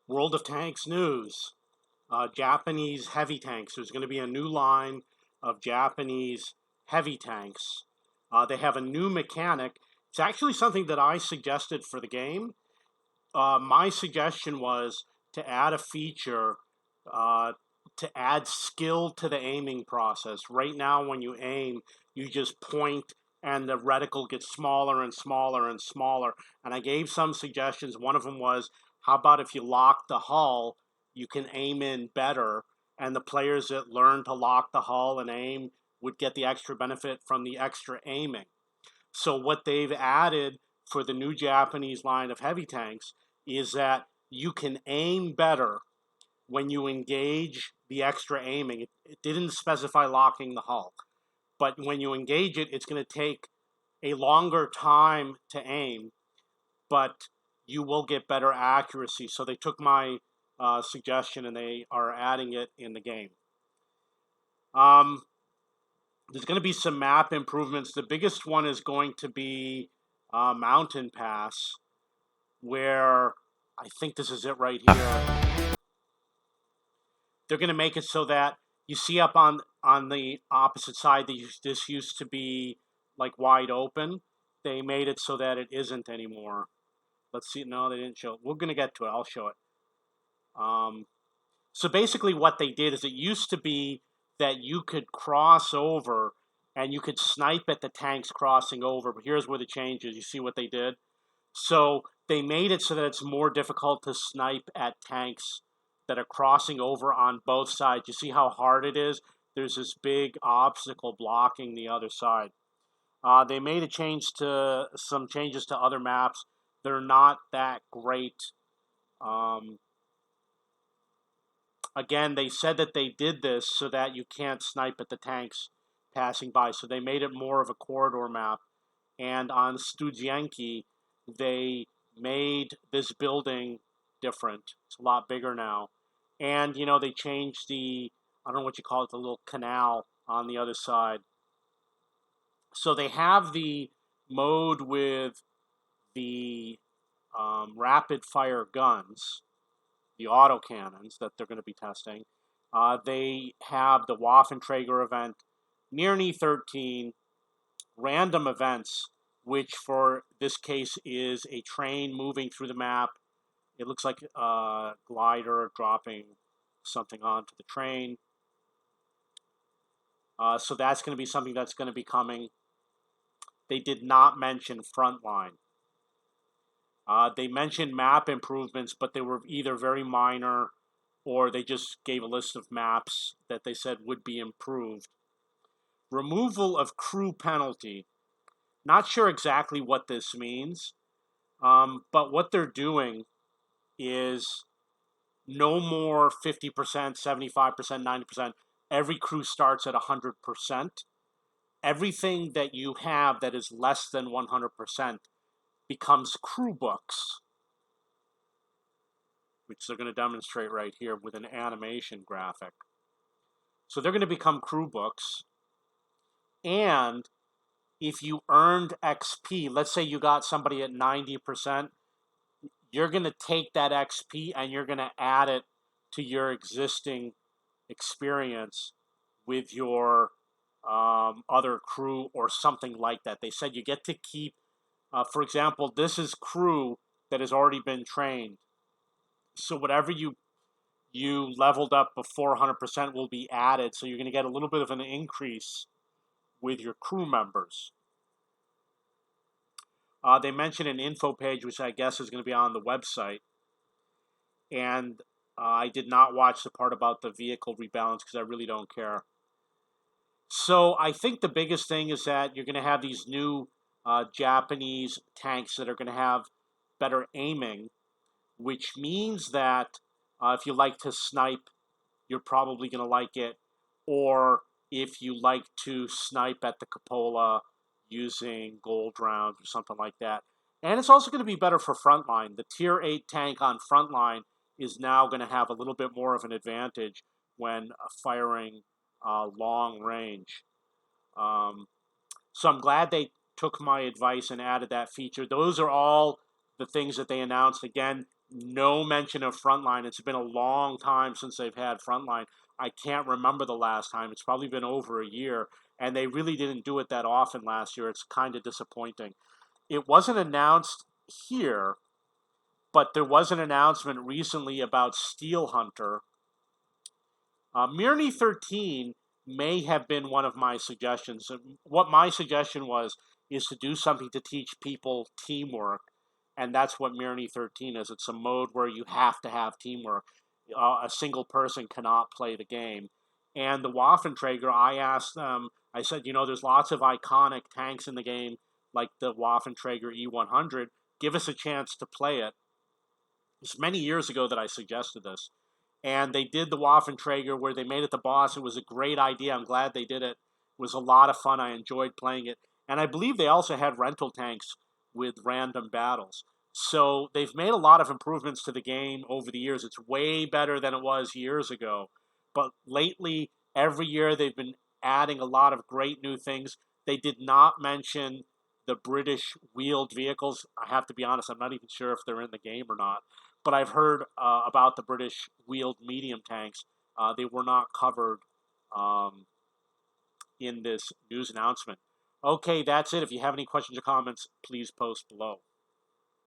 World of Tanks news. Japanese heavy tanks. There's going to be a new line of Japanese heavy tanks. They have a new mechanic. It's actually something that I suggested for the game. My suggestion was to add a feature to add skill to the aiming process. Right now, when you aim, you just point and the reticle gets smaller and smaller and smaller. And I gave some suggestions. One of them was, how about if you lock the hull, you can aim in better, and the players that learn to lock the hull and aim would get the extra benefit from the extra aiming. So what they've added for the new Japanese line of heavy tanks is that you can aim better when you engage the extra aiming. It didn't specify locking the hull, but when you engage it, it's going to take a longer time to aim, but you will get better accuracy. So they took my suggestion and they are adding it in the game. There's going to be some map improvements. The biggest one is going to be Mountain Pass, where I think this is it right here. They're going to make it so that you see up on the opposite side that this used to be like wide open. They made it so that it isn't anymore. Let's see. No, they didn't show it. We're going to get to it. I'll show it. So basically what they did is, it used to be that you could cross over and you could snipe at the tanks crossing over. But here's where the change is. You see what they did? So they made it so that it's more difficult to snipe at tanks that are crossing over on both sides. You see how hard it is? There's this big obstacle blocking the other side. They made some changes to other maps. They're not that great. Again, they said that they did this so that you can't snipe at the tanks passing by. So they made it more of a corridor map. And on Studzienki, they made this building different. It's a lot bigger now. And, they changed I don't know what you call it, the little canal on the other side. So they have the mode with the rapid fire guns, the autocannons that they're going to be testing. They have the Waffenträger event, Mirny 13, random events, which for this case is a train moving through the map. It looks like a glider dropping something onto the train. So that's going to be something that's going to be coming. They did not mention Frontline. They mentioned map improvements, but they were either very minor or they just gave a list of maps that they said would be improved. Removal of crew penalty. Not sure exactly what this means, but what they're doing is no more 50%, 75%, 90%. Every crew starts at 100%. Everything that you have that is less than 100% becomes crew books, which they're going to demonstrate right here with an animation graphic. So they're going to become crew books. And if you earned XP, let's say you got somebody at 90%, you're going to take that XP and you're going to add it to your existing experience with your other crew or something like that. They said you get to keep, for example, this is crew that has already been trained. So whatever you leveled up before 100% will be added. So you're going to get a little bit of an increase with your crew members. They mentioned an info page, which I guess is going to be on the website. And I did not watch the part about the vehicle rebalance because I really don't care. So I think the biggest thing is that you're going to have these new Japanese tanks that are going to have better aiming, which means that if you like to snipe, you're probably going to like it. Or if you like to snipe at the cupola using gold rounds or something like that. And it's also going to be better for Frontline. The Tier 8 tank on Frontline is now going to have a little bit more of an advantage when firing long range. So I'm glad they took my advice and added that feature. Those are all the things that they announced. Again, no mention of Frontline. It's been a long time since they've had Frontline. I can't remember the last time. It's probably been over a year, and they really didn't do it that often last year. It's kind of disappointing. It wasn't announced here, but there was an announcement recently about Steel Hunter. Mirny 13 may have been one of my suggestions. What my suggestion was is to do something to teach people teamwork, and that's what Mirny 13 is. It's a mode where you have to have teamwork. A single person cannot play the game. And the Waffenträger, I asked them, I said, there's lots of iconic tanks in the game, like the Waffenträger E100. Give us a chance to play it. It's many years ago that I suggested this. And they did the Waffenträger where they made it the boss. It was a great idea. I'm glad they did it. It was a lot of fun. I enjoyed playing it. And I believe they also had rental tanks with random battles. So they've made a lot of improvements to the game over the years. It's way better than it was years ago. But lately, every year they've been adding a lot of great new things. They did not mention the British wheeled vehicles. I have to be honest, I'm not even sure if they're in the game or not. But I've heard about the British wheeled medium tanks. They were not covered um, in this news announcement. Okay, that's it. If you have any questions or comments, please post below.